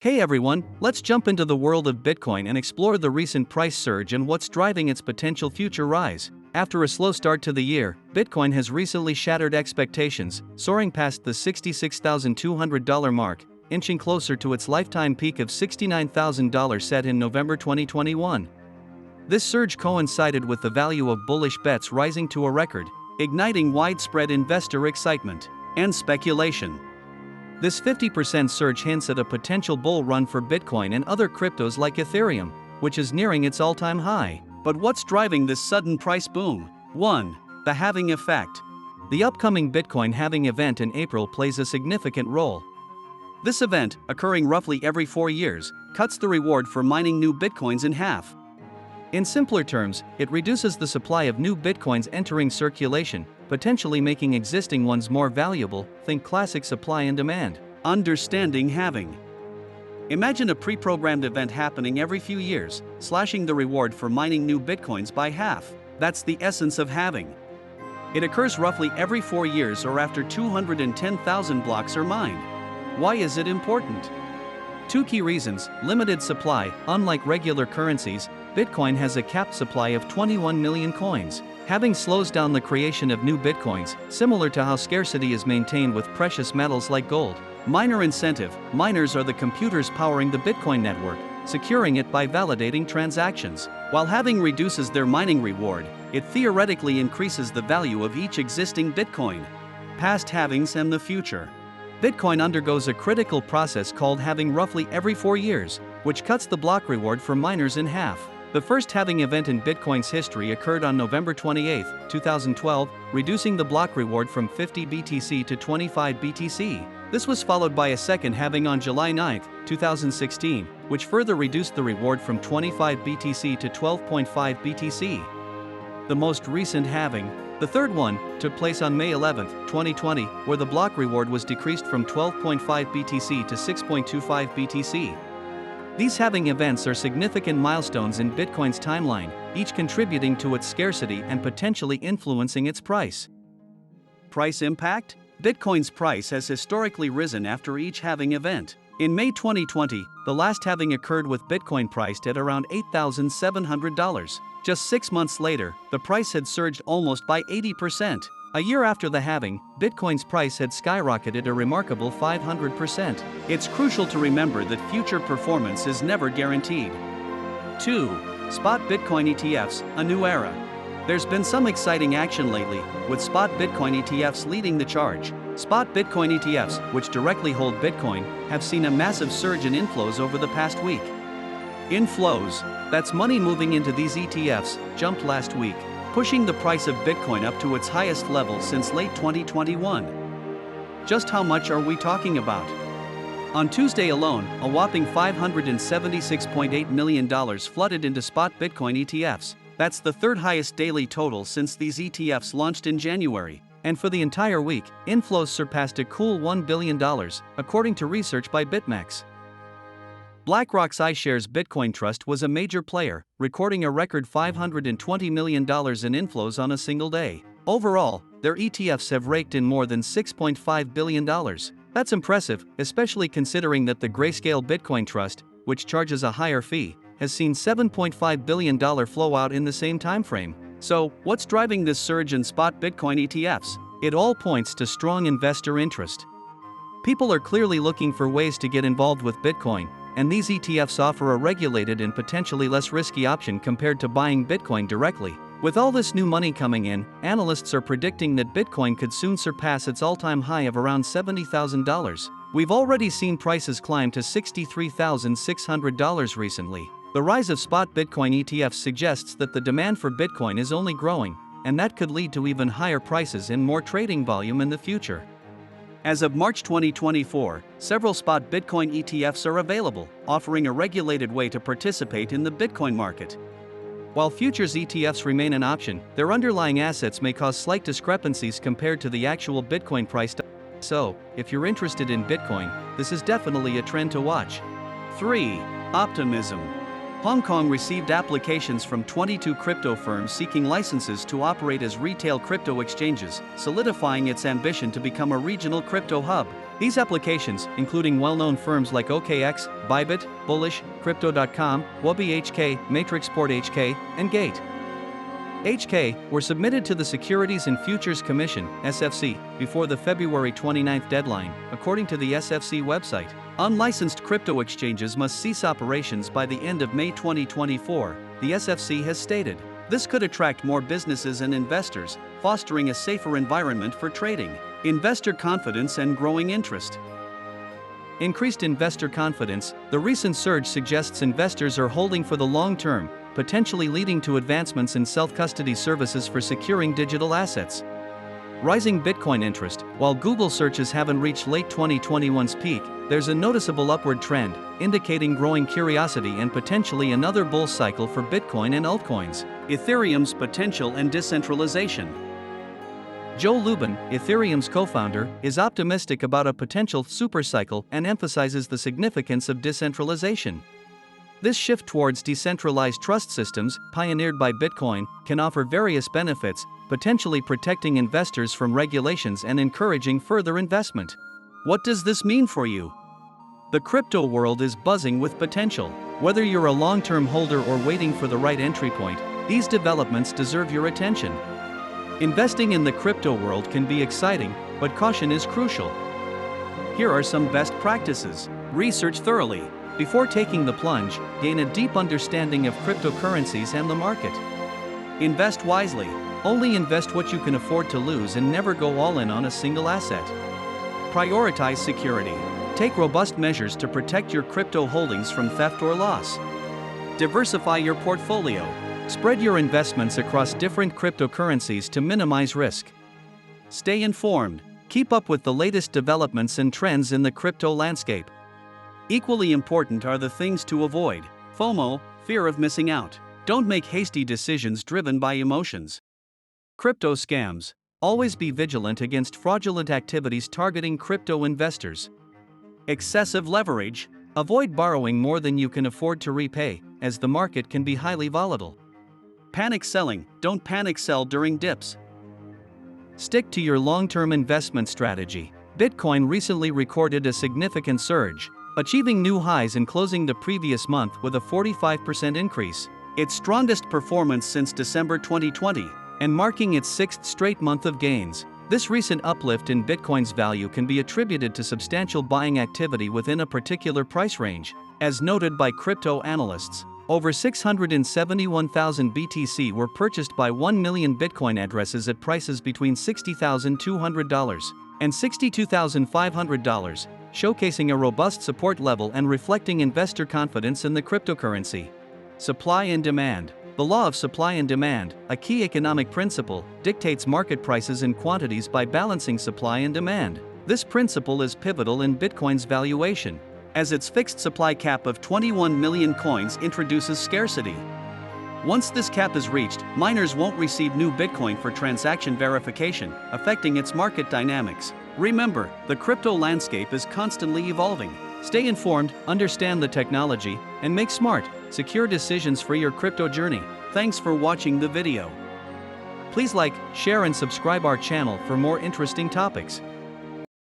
Hey everyone, let's jump into the world of Bitcoin and explore the recent price surge and what's driving its potential future rise. After a slow start to the year, Bitcoin has recently shattered expectations, soaring past the $66,200 mark, inching closer to its lifetime peak of $69,000 set in November 2021. This surge coincided with the value of bullish bets rising to a record, igniting widespread investor excitement and speculation. This 50% surge hints at a potential bull run for Bitcoin and other cryptos like Ethereum, which is nearing its all-time high. But what's driving this sudden price boom? 1. The halving effect. The upcoming Bitcoin halving event in April plays a significant role. This event, occurring roughly every 4 years, cuts the reward for mining new Bitcoins in half. In simpler terms, it reduces the supply of new Bitcoins entering circulation, potentially making existing ones more valuable. Think classic supply and demand. Understanding halving. Imagine a pre-programmed event happening every few years, slashing the reward for mining new Bitcoins by half. That's the essence of halving. It occurs roughly every 4 years or after 210,000 blocks are mined. Why is it important? 2 key reasons. Limited supply. Unlike regular currencies, Bitcoin has a capped supply of 21 million coins. Halving slows down the creation of new Bitcoins, similar to how scarcity is maintained with precious metals like gold. Miner incentive. Miners are the computers powering the Bitcoin network, securing it by validating transactions. While halving reduces their mining reward, it theoretically increases the value of each existing Bitcoin. Past halvings and the future. Bitcoin undergoes a critical process called halving roughly every 4 years, which cuts the block reward for miners in half. The first halving event in Bitcoin's history occurred on November 28, 2012, reducing the block reward from 50 BTC to 25 BTC. This was followed by a second halving on July 9, 2016, which further reduced the reward from 25 BTC to 12.5 BTC. The most recent halving, the third one, took place on May 11, 2020, where the block reward was decreased from 12.5 BTC to 6.25 BTC. These halving events are significant milestones in Bitcoin's timeline, each contributing to its scarcity and potentially influencing its price. Price impact? Bitcoin's price has historically risen after each halving event. In May 2020, the last halving occurred with Bitcoin priced at around $8,700. Just 6 months later, the price had surged almost by 80%. A year after the halving, Bitcoin's price had skyrocketed a remarkable 500%. It's crucial to remember that future performance is never guaranteed. 2. Spot Bitcoin ETFs, a new era. There's been some exciting action lately, with spot Bitcoin ETFs leading the charge. Spot Bitcoin ETFs, which directly hold Bitcoin, have seen a massive surge in inflows over the past week. Inflows, that's money moving into these ETFs, jumped last week, pushing the price of Bitcoin up to its highest level since late 2021. Just how much are we talking about? On Tuesday alone, a whopping $576.8 million flooded into spot Bitcoin ETFs. That's the third highest daily total since these ETFs launched in January. And for the entire week, inflows surpassed a cool $1 billion, according to research by BitMEX. BlackRock's iShares Bitcoin Trust was a major player, recording a record $520 million in inflows on a single day. Overall, their ETFs have raked in more than $6.5 billion. That's impressive, especially considering that the Grayscale Bitcoin Trust, which charges a higher fee, has seen $7.5 billion flow out in the same timeframe. So, what's driving this surge in spot Bitcoin ETFs? It all points to strong investor interest. People are clearly looking for ways to get involved with Bitcoin, and these ETFs offer a regulated and potentially less risky option compared to buying Bitcoin directly. With all this new money coming in, analysts are predicting that Bitcoin could soon surpass its all-time high of around $70,000. We've already seen prices climb to $63,600 recently. The rise of spot Bitcoin ETFs suggests that the demand for Bitcoin is only growing, and that could lead to even higher prices and more trading volume in the future. As of March 2024, several spot Bitcoin ETFs are available, offering a regulated way to participate in the Bitcoin market. While futures ETFs remain an option, their underlying assets may cause slight discrepancies compared to the actual Bitcoin price. So, if you're interested in Bitcoin, this is definitely a trend to watch. 3. Optimism. Hong Kong received applications from 22 crypto firms seeking licenses to operate as retail crypto exchanges, solidifying its ambition to become a regional crypto hub. These applications, including well-known firms like OKX, Bybit, Bullish, Crypto.com, WobiHK, Matrixport HK, and Gate HK, were submitted to the Securities and Futures Commission (SFC) before the February 29 deadline, according to the SFC website. Unlicensed crypto exchanges must cease operations by the end of May 2024, the SFC has stated. This could attract more businesses and investors, fostering a safer environment for trading. Investor confidence and growing interest. Increased investor confidence. The recent surge suggests investors are holding for the long term, potentially leading to advancements in self-custody services for securing digital assets. Rising Bitcoin interest. While Google searches haven't reached late 2021's peak, there's a noticeable upward trend, indicating growing curiosity and potentially another bull cycle for Bitcoin and altcoins. Ethereum's potential and decentralization. Joe Lubin, Ethereum's co-founder, is optimistic about a potential supercycle and emphasizes the significance of decentralization. This shift towards decentralized trust systems, pioneered by Bitcoin, can offer various benefits, potentially protecting investors from regulations and encouraging further investment. What does this mean for you? The crypto world is buzzing with potential. Whether you're a long-term holder or waiting for the right entry point, these developments deserve your attention. Investing in the crypto world can be exciting, but caution is crucial. Here are some best practices. Research thoroughly. Before taking the plunge, gain a deep understanding of cryptocurrencies and the market. Invest wisely. Only invest what you can afford to lose and never go all in on a single asset. Prioritize security. Take robust measures to protect your crypto holdings from theft or loss. Diversify your portfolio. Spread your investments across different cryptocurrencies to minimize risk. Stay informed. Keep up with the latest developments and trends in the crypto landscape. Equally important are the things to avoid. FOMO, fear of missing out. Don't make hasty decisions driven by emotions. Crypto scams. Always be vigilant against fraudulent activities targeting crypto investors. Excessive leverage. Avoid borrowing more than you can afford to repay, as the market can be highly volatile. Panic selling. Don't panic sell during dips. Stick to your long-term investment strategy. Bitcoin recently recorded a significant surge, achieving new highs and closing the previous month with a 45% increase, its strongest performance since December 2020, and marking its sixth straight month of gains. This recent uplift in Bitcoin's value can be attributed to substantial buying activity within a particular price range, as noted by crypto analysts. Over 671,000 BTC were purchased by 1 million Bitcoin addresses at prices between $60,200 and $62,500, showcasing a robust support level and reflecting investor confidence in the cryptocurrency. Supply and demand. The law of supply and demand, a key economic principle, dictates market prices and quantities by balancing supply and demand. This principle is pivotal in Bitcoin's valuation, as its fixed supply cap of 21 million coins introduces scarcity. Once this cap is reached, miners won't receive new Bitcoin for transaction verification, affecting its market dynamics. Remember, the crypto landscape is constantly evolving. Stay informed, understand the technology, and make smart, secure decisions for your crypto journey. Thanks for watching the video. Please like, share and subscribe our channel for more interesting topics.